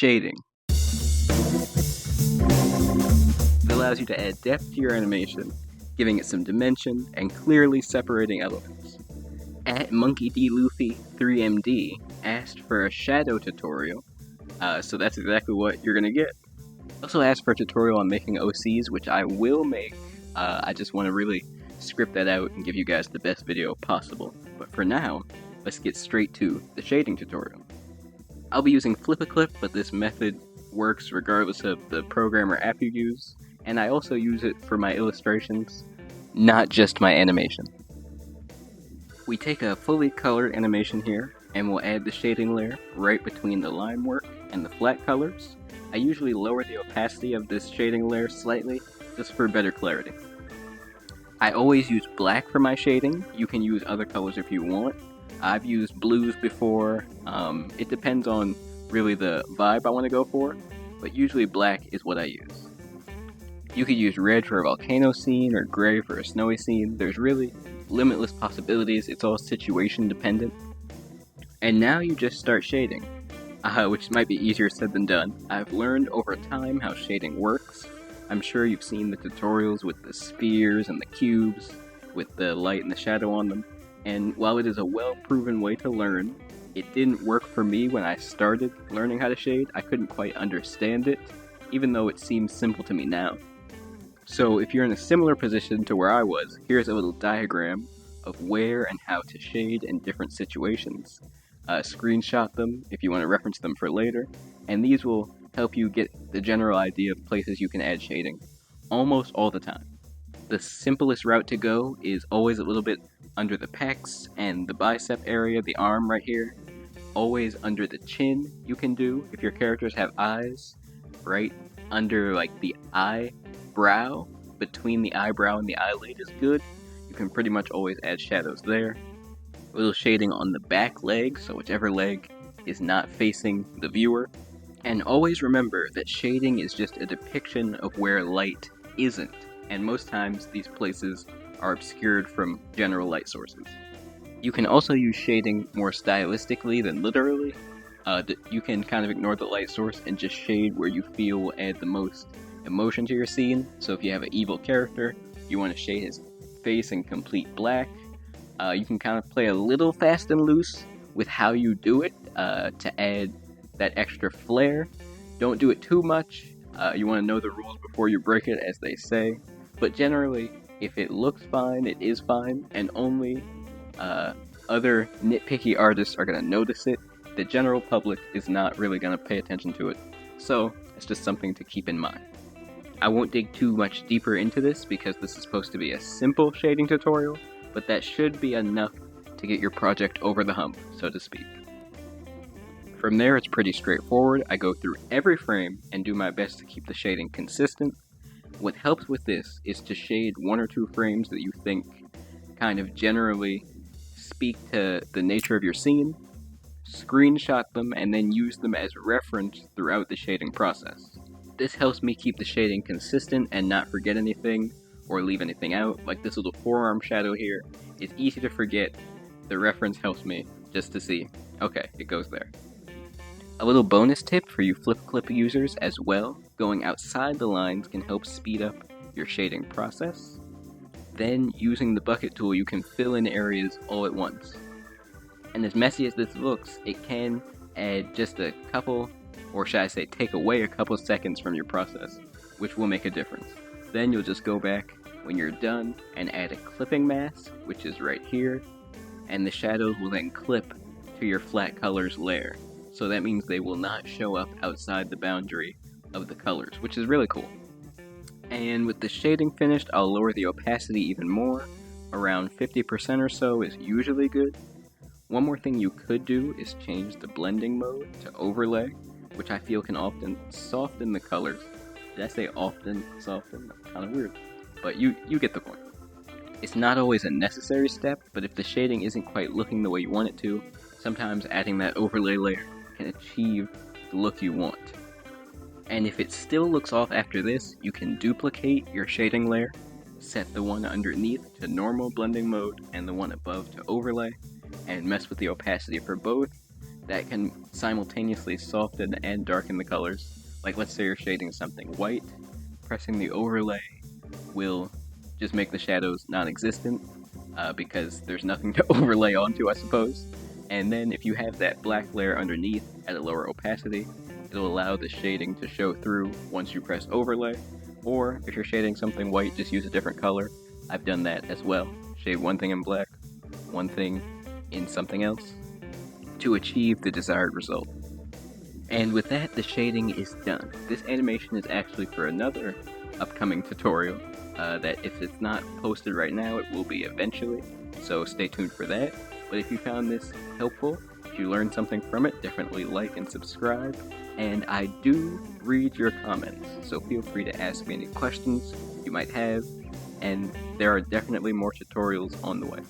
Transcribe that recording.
Shading. It allows you to add depth to your animation, giving it some dimension and clearly separating elements. At MonkeyDLuffy 3MD asked for a shadow tutorial, so that's exactly what you're gonna get. Also asked for a tutorial on making OCs, which I will make. I just want to really script that out and give you guys the best video possible. But for now, let's get straight to the shading tutorial. I'll be using Flip-A-Clip, but this method works regardless of the program or app you use, and I also use it for my illustrations, not just my animation. We take a fully colored animation here, and we'll add the shading layer right between the line work and the flat colors. I usually lower the opacity of this shading layer slightly, just for better clarity. I always use black for my shading. You can use other colors if you want. I've used blues before. It depends on really the vibe I want to go for, but usually black is what I use. You could use red for a volcano scene or gray for a snowy scene. There's really limitless possibilities. It's all situation dependent. And now you just start shading, which might be easier said than done. I've learned over time how shading works. I'm sure you've seen the tutorials with the spheres and the cubes, with the light and the shadow on them. And while it is a well-proven way to learn, it didn't work for me when I started learning how to shade. I couldn't quite understand it, even though it seems simple to me now. So if you're in a similar position to where I was, here's a little diagram of where and how to shade in different situations. Screenshot them if you want to reference them for later, and these will help you get the general idea of places you can add shading almost all the time. The simplest route to go is always a little bit under the pecs and the bicep area, the arm right here. Always under the chin you can do, if your characters have eyes, right under like the eyebrow, between the eyebrow and the eyelid is good. You can pretty much always add shadows there. A little shading on the back leg, so whichever leg is not facing the viewer. And always remember that shading is just a depiction of where light isn't, and most times these places are obscured from general light sources. You can also use shading more stylistically than literally. You can kind of ignore the light source and just shade where you feel will add the most emotion to your scene. So if you have an evil character, you want to shade his face in complete black. You can kind of play a little fast and loose with how you do it to add that extra flair. Don't do it too much. You want to know the rules before you break it, as they say. But generally, if it looks fine, it is fine, and only other nitpicky artists are going to notice it. The general public is not really going to pay attention to it. So, it's just something to keep in mind. I won't dig too much deeper into this because this is supposed to be a simple shading tutorial, but that should be enough to get your project over the hump, so to speak. From there, it's pretty straightforward. I go through every frame and do my best to keep the shading consistent. What helps with this is to shade 1 or 2 frames that you think kind of generally speak to the nature of your scene, screenshot them, and then use them as reference throughout the shading process. This helps me keep the shading consistent and not forget anything or leave anything out. Like this little forearm shadow here is easy to forget. The reference helps me just to see, okay, it goes there. A little bonus tip for you Flip-A-Clip users as well, going outside the lines can help speed up your shading process. Then, using the bucket tool, you can fill in areas all at once. And as messy as this looks, it can add just a couple, or should I say take away a couple seconds from your process, which will make a difference. Then you'll just go back when you're done and add a clipping mask, which is right here, and the shadows will then clip to your flat colors layer. So that means they will not show up outside the boundary of the colors, which is really cool. And with the shading finished, I'll lower the opacity even more. Around 50% or so is usually good. One more thing you could do is change the blending mode to overlay, which I feel can often soften the colors. Did I say often soften? That's kind of weird. But you get the point. It's not always a necessary step, but if the shading isn't quite looking the way you want it to, sometimes adding that overlay layer can achieve the look you want. And if it still looks off after this, you can duplicate your shading layer, set the one underneath to normal blending mode and the one above to overlay, and mess with the opacity for both, that can simultaneously soften and darken the colors. Like, let's say you're shading something white, pressing the overlay will just make the shadows non-existent, because there's nothing to overlay onto, I suppose. And then if you have that black layer underneath at a lower opacity, it'll allow the shading to show through once you press overlay. Or if you're shading something white, just use a different color. I've done that as well. Shade one thing in black, one thing in something else, to achieve the desired result. And with that, the shading is done. This animation is actually for another upcoming tutorial, that if it's not posted right now, it will be eventually, so stay tuned for that. But if you found this helpful, if you learned something from it, definitely like and subscribe. And I do read your comments, so feel free to ask me any questions you might have, and there are definitely more tutorials on the way.